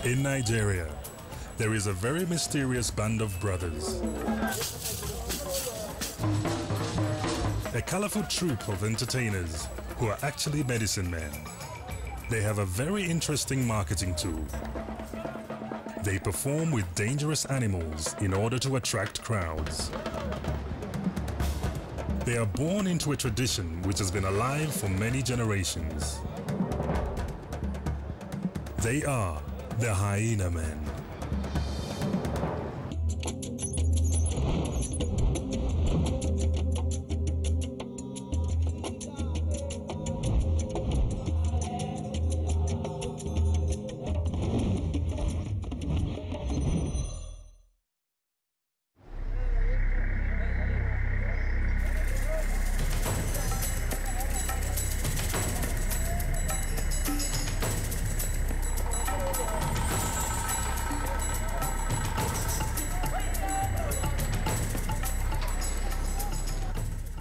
In Nigeria, there is a very mysterious band of brothers. A colorful troupe of entertainers who are actually medicine men. They have a very interesting marketing tool. They perform with dangerous animals in order to attract crowds. They are born into a tradition which has been alive for many generations. They are the Hyena men.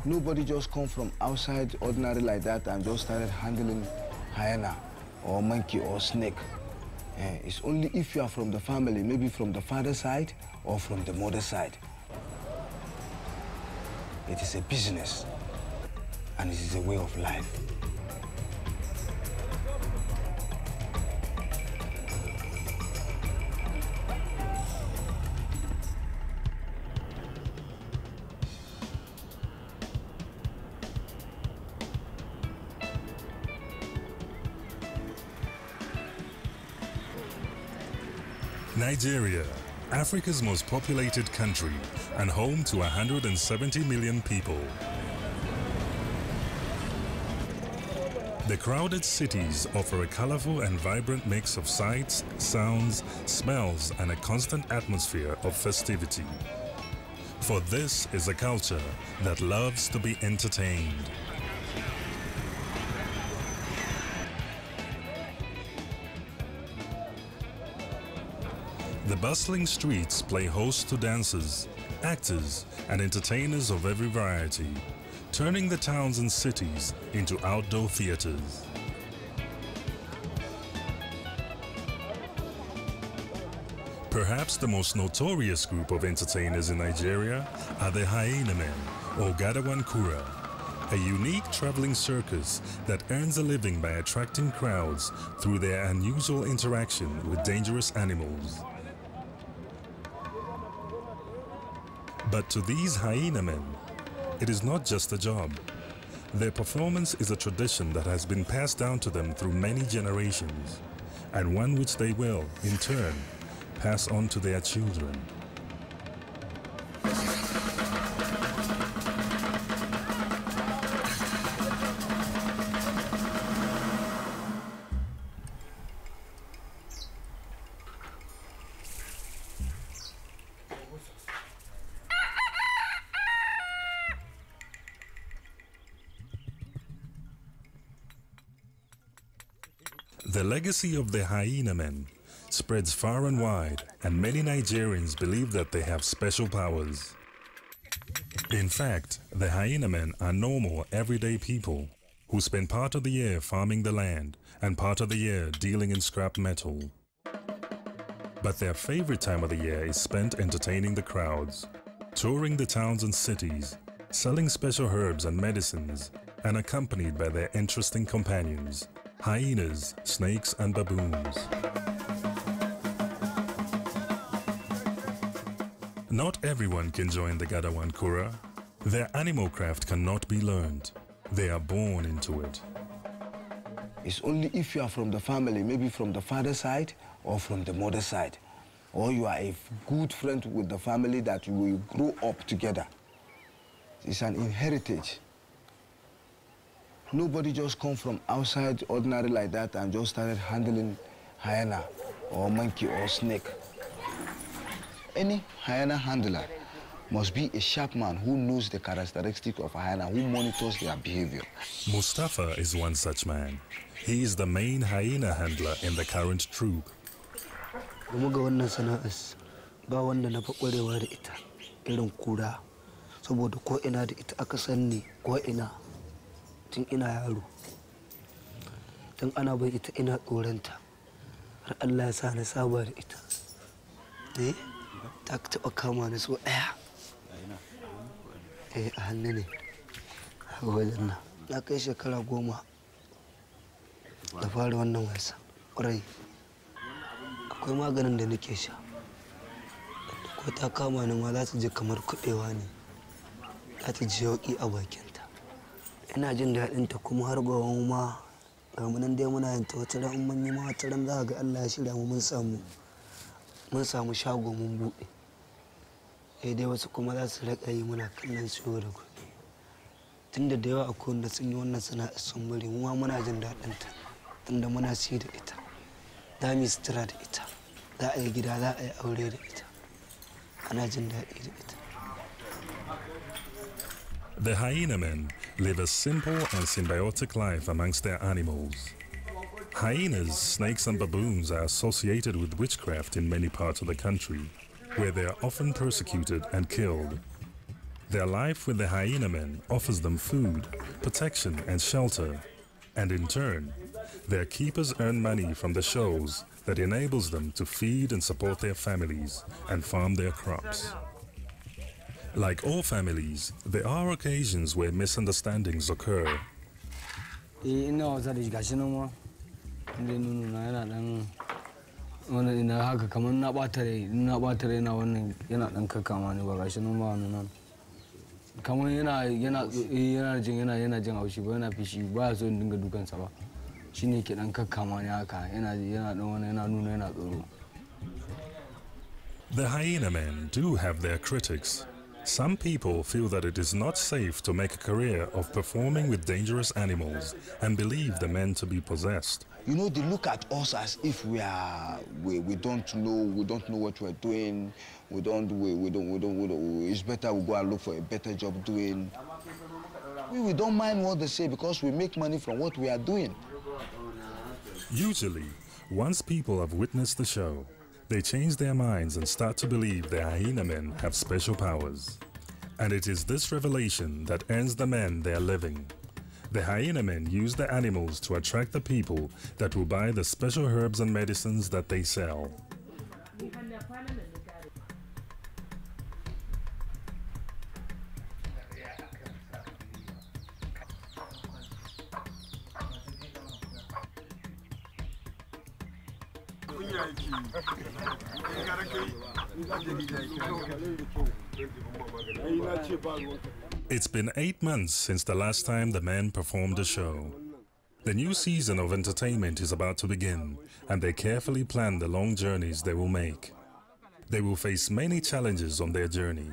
Nobody just come from outside ordinary like that and just started handling hyena or monkey or snake. It's only if you are from the family, maybe from the father's side or from the mother's side. It is a business and it is a way of life. Nigeria, Africa's most populated country and home to 170 million people. The crowded cities offer a colorful and vibrant mix of sights, sounds, smells, and a constant atmosphere of festivity. For this is a culture that loves to be entertained. The bustling streets play host to dancers, actors, and entertainers of every variety, turning the towns and cities into outdoor theaters. Perhaps the most notorious group of entertainers in Nigeria are the Hyena men, or Gadawankura, a unique traveling circus that earns a living by attracting crowds through their unusual interaction with dangerous animals. But to these Hyena men, it is not just a job. Their performance is a tradition that has been passed down to them through many generations, and one which they will, in turn, pass on to their children. The legacy of the Hyena men spreads far and wide, and many Nigerians believe that they have special powers. In fact, the Hyena men are normal, everyday people who spend part of the year farming the land and part of the year dealing in scrap metal. But their favorite time of the year is spent entertaining the crowds, touring the towns and cities, selling special herbs and medicines, and accompanied by their interesting companions, hyenas, snakes, and baboons. Not everyone can join the Gadawankura. Their animal craft cannot be learned. They are born into it. It's only if you are from the family, maybe from the father's side or from the mother's side, or you are a good friend with the family that you will grow up together. It's an inheritance. Nobody just come from outside ordinary like that and just started handling hyena or monkey or snake. Any hyena handler must be a sharp man who knows the characteristics of a hyena, who monitors their behavior. Mustafa is one such man. He is the main hyena handler in the current troupe. Tun ana bai ita ina tsoranta har Allah ya sa na saba da ita. Ta taɓa kama ni so ɗaya. A hannu ne. A wajen nan. Na kai shekara 10 da fara wannan wasa. Ƙwarai. Akwai maganin da nake sha. Ko ta kama ni ma za ta je kamar kuɗewa ne. Za ta ji yauƙi a bakinta. Ina jin daɗinta kuma har gobe ma ga mu nan dai muna yin ta wata ran mun yi ma wata ran za ga Allah ya shirya mu mun samu shago mun buɗe. Dai wasu kuma za su riƙa yi muna kallon su yau da gobe. Tunda da yawa akwai wanda sun yi wannan sana'a sun bari mu ma muna jin daɗinta tunda muna ci da ita. Za mu yi sutura da ita. Za a yi gida za a yi aure da ita. Ana jin daɗi da ita. The hyena men live a simple and symbiotic life amongst their animals. Hyenas, snakes and baboons are associated with witchcraft in many parts of the country, where they are often persecuted and killed. Their life with the hyena men offers them food, protection and shelter, and in turn, their keepers earn money from the shows that enables them to feed and support their families and farm their crops. Like all families, there are occasions where misunderstandings occur. The hyena men do have their critics. Some people feel that it is not safe to make a career of performing with dangerous animals and believe the men to be possessed. You know, they look at us as if we don't know what we're doing. It's better we go and look for a better job doing. We don't mind what they say because we make money from what we are doing. Usually, once people have witnessed the show, they change their minds and start to believe the hyena men have special powers. And it is this revelation that earns the men their living. The hyena men use the animals to attract the people that will buy the special herbs and medicines that they sell. It's been 8 months since the last time the men performed a show. The new season of entertainment is about to begin, and they carefully plan the long journeys they will make. They will face many challenges on their journey,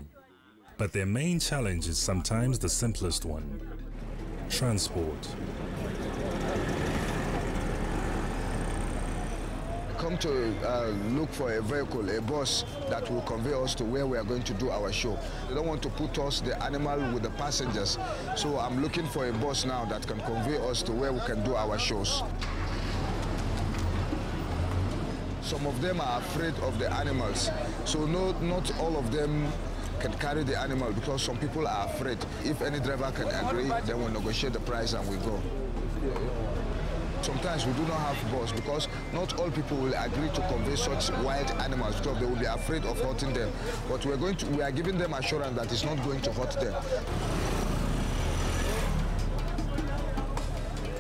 but their main challenge is sometimes the simplest one: transport. Come to look for a vehicle, a bus that will convey us to where we are going to do our show. They don't want to put us, the animal, with the passengers. So I'm looking for a bus now that can convey us to where we can do our shows. Some of them are afraid of the animals. So not all of them can carry the animal because some people are afraid. If any driver can agree, then we'll negotiate the price and we go. Sometimes we do not have bus because not all people will agree to convey such wild animals because they will be afraid of hurting them. But we are giving them assurance that it's not going to hurt them.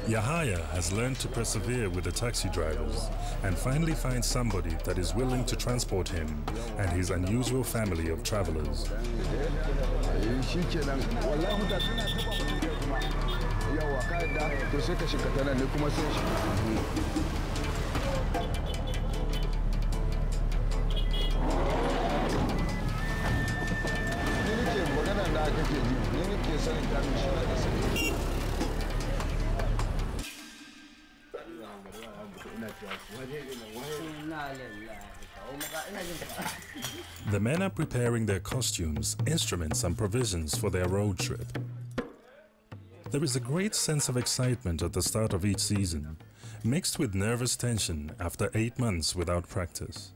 Yahya has learned to persevere with the taxi drivers and finally find somebody that is willing to transport him and his unusual family of travelers. The men are preparing their costumes, instruments and provisions for their road trip. There is a great sense of excitement at the start of each season, mixed with nervous tension after 8 months without practice.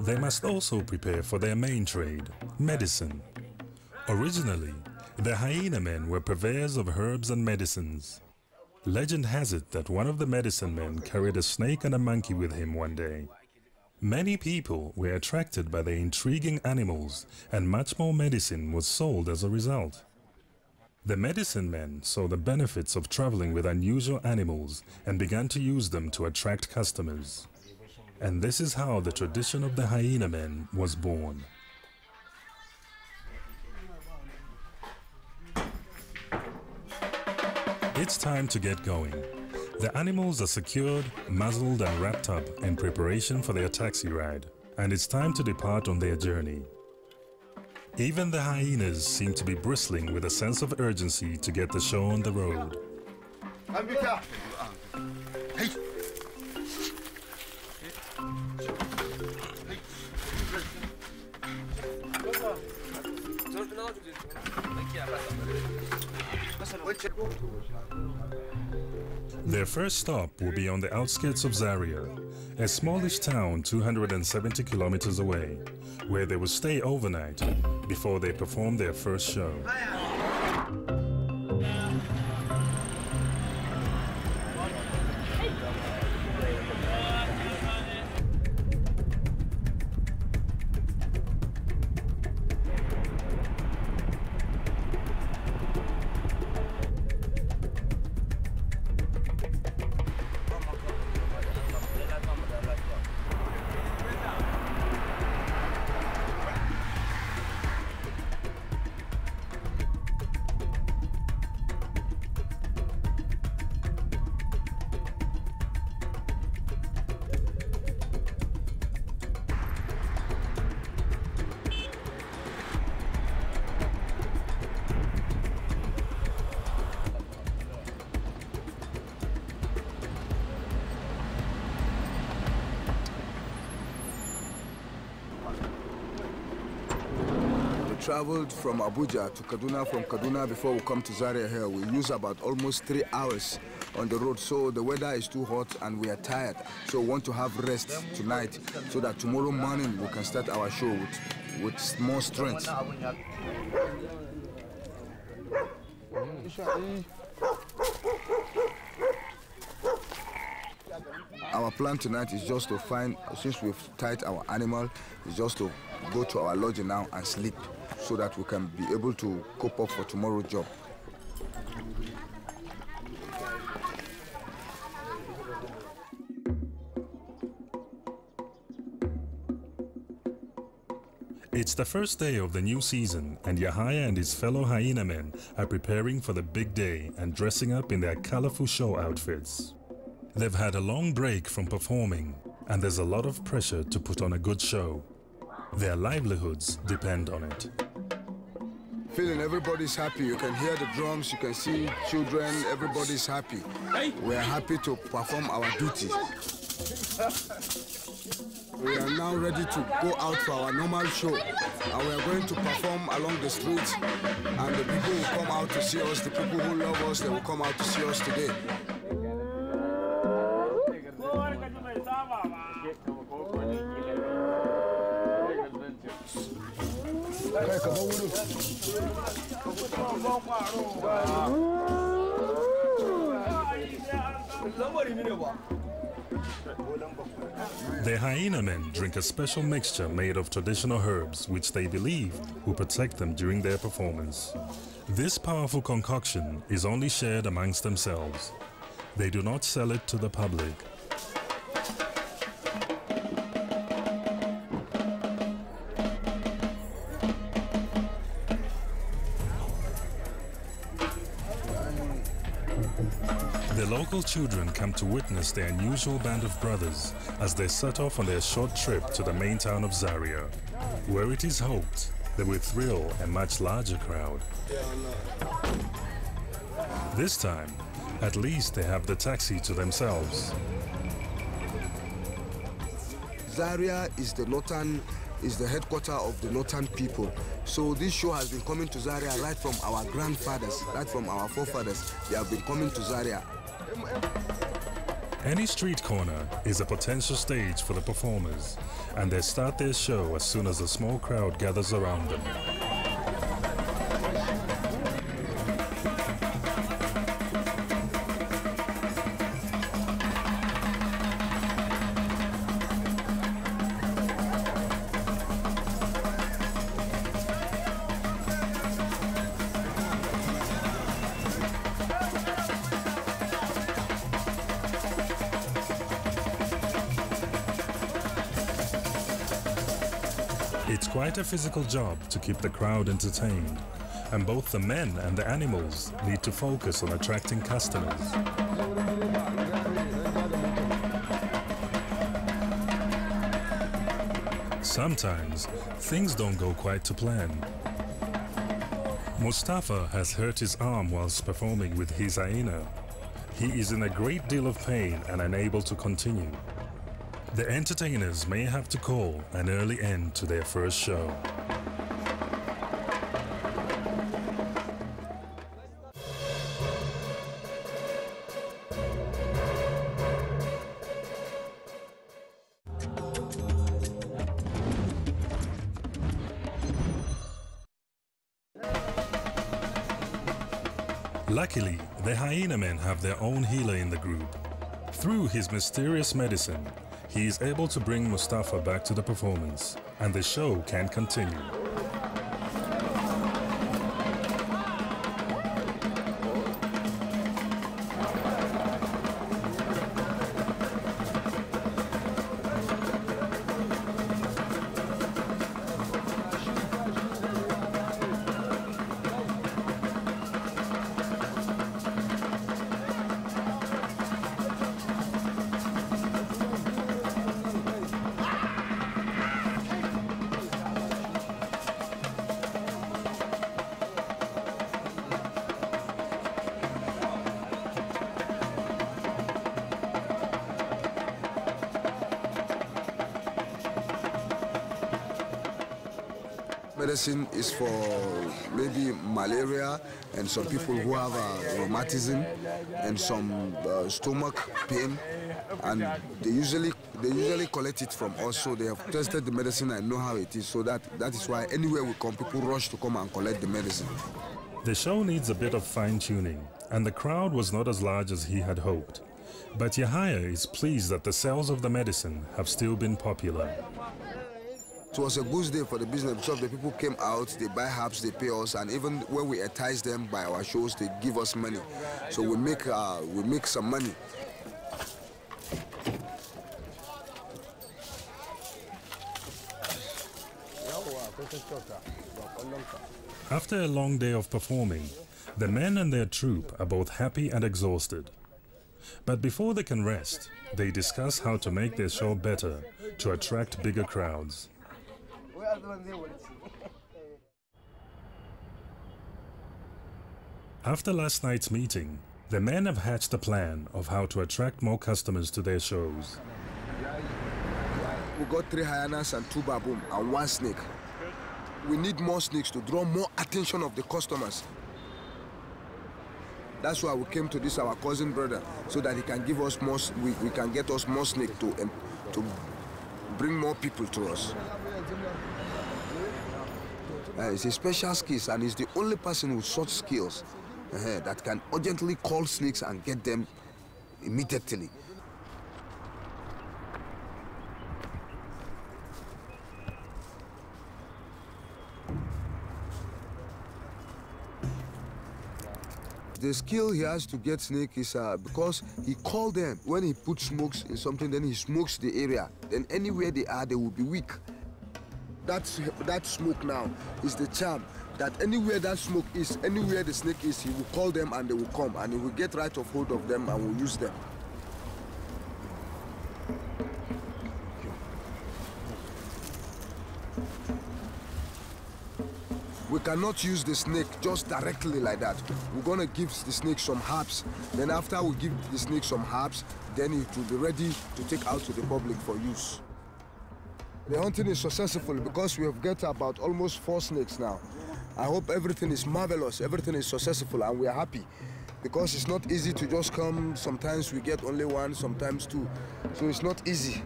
They must also prepare for their main trade, medicine. Originally, The Hyena men were purveyors of herbs and medicines. Legend has it that one of the medicine men carried a snake and a monkey with him one day. Many people were attracted by the intriguing animals, and much more medicine was sold as a result. The medicine men saw the benefits of traveling with unusual animals and began to use them to attract customers. And this is how the tradition of the Hyena men was born. It's time to get going. The animals are secured, muzzled and wrapped up in preparation for their taxi ride, and it's time to depart on their journey. Even the hyenas seem to be bristling with a sense of urgency to get the show on the road. Their first stop will be on the outskirts of Zaria, a smallish town 270 kilometers away, where they will stay overnight before they perform their first show. Traveled from Abuja to Kaduna, from Kaduna before we come to Zaria here. We use about almost 3 hours on the road, so the weather is too hot and we are tired. So we want to have rest tonight so that tomorrow morning we can start our show with more strength. Our plan tonight is just to find, since we've tied our animal, is just to go to our lodge now and sleep, so that we can be able to cope up for tomorrow's job. It's the first day of the new season, and Yahya and his fellow hyena men are preparing for the big day and dressing up in their colorful show outfits. They've had a long break from performing, and there's a lot of pressure to put on a good show. Their livelihoods depend on it. Feeling everybody's happy. You can hear the drums, you can see children, everybody's happy. We are happy to perform our duty. We are now ready to go out for our normal show, and we are going to perform along the streets, and the people will come out to see us. The people who love us, they will come out to see us today. The hyena men drink a special mixture made of traditional herbs which they believe will protect them during their performance. This powerful concoction is only shared amongst themselves. They do not sell it to the public. The local children come to witness the unusual band of brothers as they set off on their short trip to the main town of Zaria, where it is hoped they will thrill a much larger crowd. This time, at least they have the taxi to themselves. Zaria is the headquarters of the Northern people. So this show has been coming to Zaria right from our grandfathers, right from our forefathers. They have been coming to Zaria. Any street corner is a potential stage for the performers, and they start their show as soon as a small crowd gathers around them. It's quite a physical job to keep the crowd entertained, and both the men and the animals need to focus on attracting customers. Sometimes, things don't go quite to plan. Mustafa has hurt his arm whilst performing with his hyena. He is in a great deal of pain and unable to continue. The entertainers may have to call an early end to their first show. Luckily, the Hyena men have their own healer in the group. Through his mysterious medicine, he is able to bring Mustafa back to the performance, and the show can continue. Medicine is for maybe malaria and some people who have rheumatism and some stomach pain, and they usually collect it from us. So they have tested the medicine and know how it is. So that is why anywhere we come, people rush to come and collect the medicine. The show needs a bit of fine-tuning, and the crowd was not as large as he had hoped. But Yahya is pleased that the sales of the medicine have still been popular. It was a good day for the business because the people came out, they buy herbs, they pay us, and even when we entice them by our shows, they give us money. So we make some money. After a long day of performing, the men and their troupe are both happy and exhausted. But before they can rest, they discuss how to make their show better to attract bigger crowds. After last night's meeting, the men have hatched a plan of how to attract more customers to their shows. We got 3 hyenas and 2 baboon and 1 snake. We need more snakes to draw more attention of the customers. That's why we came to this, our cousin brother, so that he can give us more, we can get us more snake to bring more people to us. It's a special skills, and he's the only person with such skills that can urgently call snakes and get them immediately. The skill he has to get snake is because he called them. When he puts smokes in something, then he smokes the area. Then anywhere they are, they will be weak. That smoke now is the charm, that anywhere that smoke is, anywhere the snake is, he will call them and they will come, and he will get right of hold of them and will use them. We cannot use the snake just directly like that. We're going to give the snake some herbs. Then after we give the snake some herbs, then it will be ready to take out to the public for use. The hunting is successful because we have got about almost 4 snakes now. I hope everything is marvelous, everything is successful, and we are happy. Because it's not easy to just come. Sometimes we get only 1, sometimes 2. So it's not easy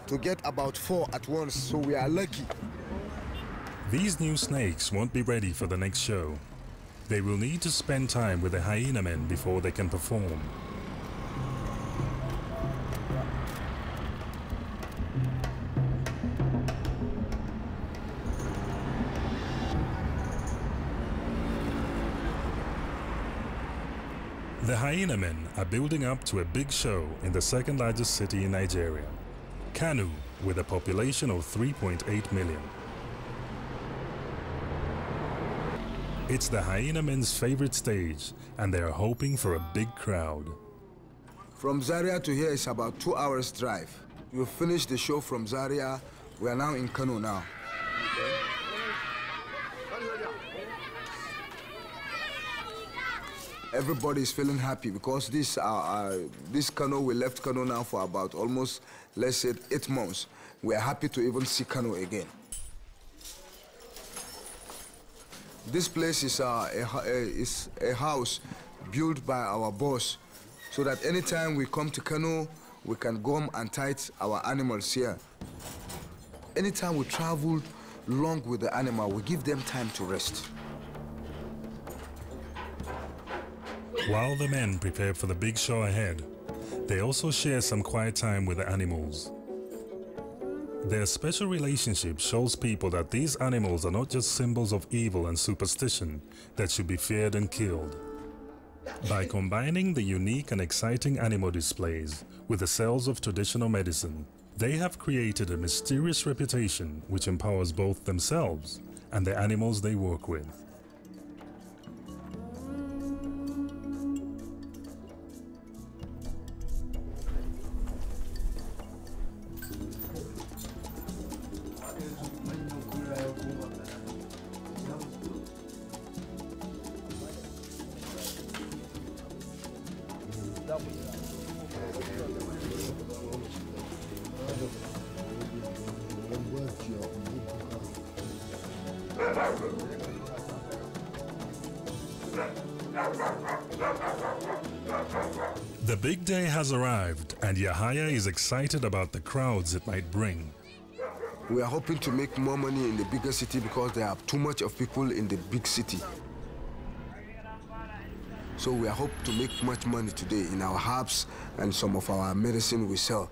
to get about 4 at once, so we are lucky. These new snakes won't be ready for the next show. They will need to spend time with the hyena men before they can perform. The hyena men are building up to a big show in the 2nd largest city in Nigeria, Kano, with a population of 3.8 million. It's the Hyena men's favorite stage, and they are hoping for a big crowd. From Zaria to here is about 2 hours drive. We finished the show from Zaria. We are now in Kano now. Everybody is feeling happy because this Kano, we left Kano now for about almost, let's say, 8 months. We are happy to even see Kano again. This place is a house built by our boss, so that anytime we come to Kano, we can go and tie our animals here. Anytime we travel long with the animal, we give them time to rest. While the men prepare for the big show ahead, they also share some quiet time with the animals. Their special relationship shows people that these animals are not just symbols of evil and superstition that should be feared and killed. By combining the unique and exciting animal displays with the cells of traditional medicine, they have created a mysterious reputation which empowers both themselves and the animals they work with. The big day has arrived, and Yahya is excited about the crowds it might bring. We are hoping to make more money in the bigger city because there are too much of people in the big city. So we are hoping to make much money today in our herbs and some of our medicine we sell.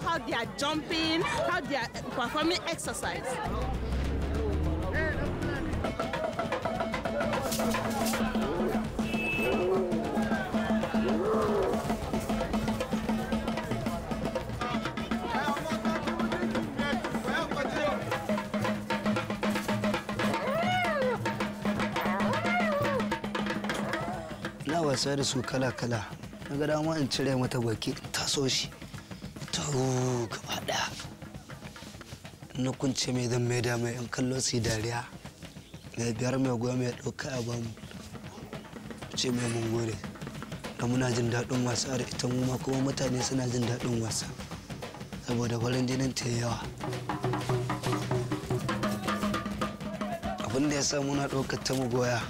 How they are jumping, how they are performing exercise. Na wasa da su kala-kala. Na ga dama in cire mata baki in taso shi. Gaba ɗaya na kunce mai zan mai da mai yan kallo su dariya mai biyar mai goya mai ɗauka a bamu ce mai mun gode da muna jin daɗin wasa da ita mu ma kuma mutane suna jin daɗin wasa saboda farin jinin ta yawa abin da ya sa muna ɗaukar ta mu goya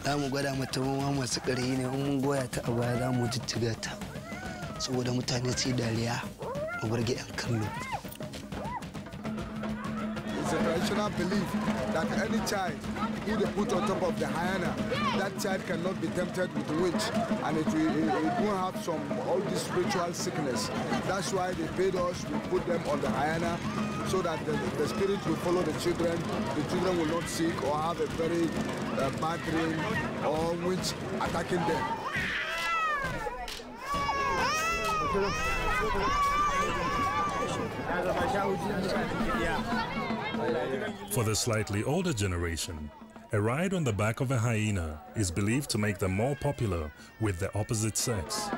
za mu gwada mata ma masu ƙarfi ne in mun goya ta a baya za mu jijjiga ta saboda mutane su dariya burge 'yan kallo. a traditional belief that any child who they put on top of the hyena, that child cannot be tempted with the witch, and it won't have all this spiritual sickness. That's why they paid us, we put them on the hyena, so that the spirit will follow the children will not sick or have a very bad dream or witch attacking them. For the slightly older generation, a ride on the back of a hyena is believed to make them more popular with the opposite sex.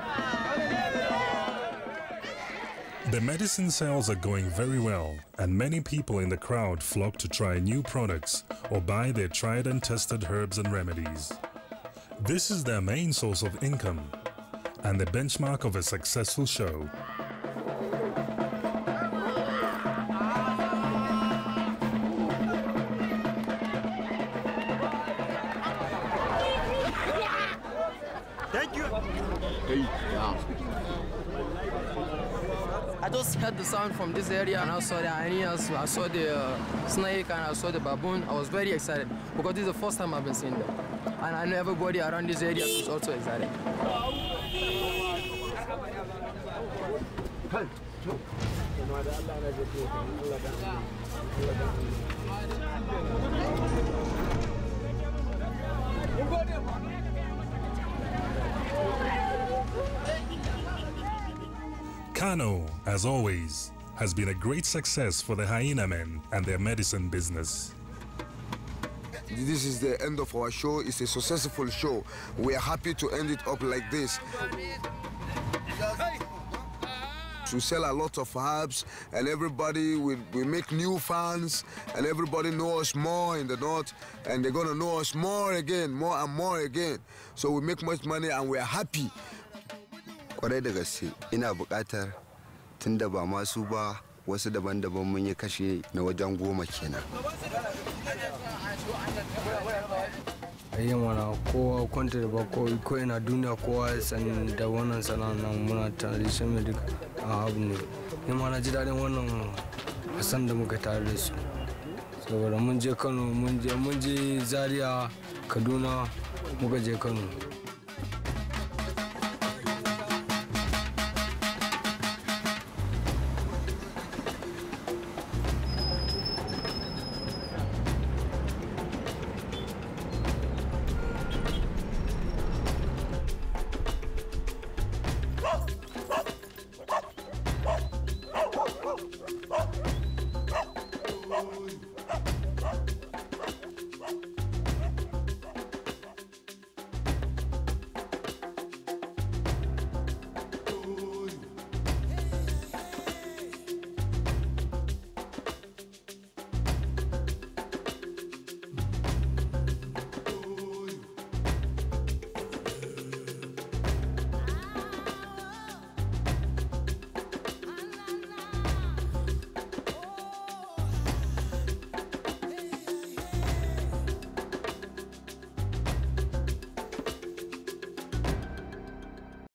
The medicine sales are going very well, and many people in the crowd flock to try new products or buy their tried and tested herbs and remedies. This is their main source of income and the benchmark of a successful show. Thank you. I just heard the sound from this area and I saw the hyenas, I saw the snake and I saw the baboon. I was very excited because this is the first time I've been seeing them. And I know everybody around this area is also excited. Kano, as always, has been a great success for the Hyena men and their medicine business. This is the end of our show. It's a successful show. We are happy to end it up like this. We sell a lot of herbs, and everybody, we make new fans, and everybody knows us more in the north, and they're gonna know us more again, more and more again. So we make much money and we are happy. Kwarai da gaske ina buƙatar tunda ba masu ba wasu daban-daban mun yi kashe na wajen 10 kenan. Mana kowa kwanta da ba ko ina duniya kowa san da wannan sana'an muna tradition medic a abu ne. Ni ma na ji daɗin wannan hasan da muka tare da su. Saboda mun je Kano, mun je Zaria, Kaduna, muka je Kano.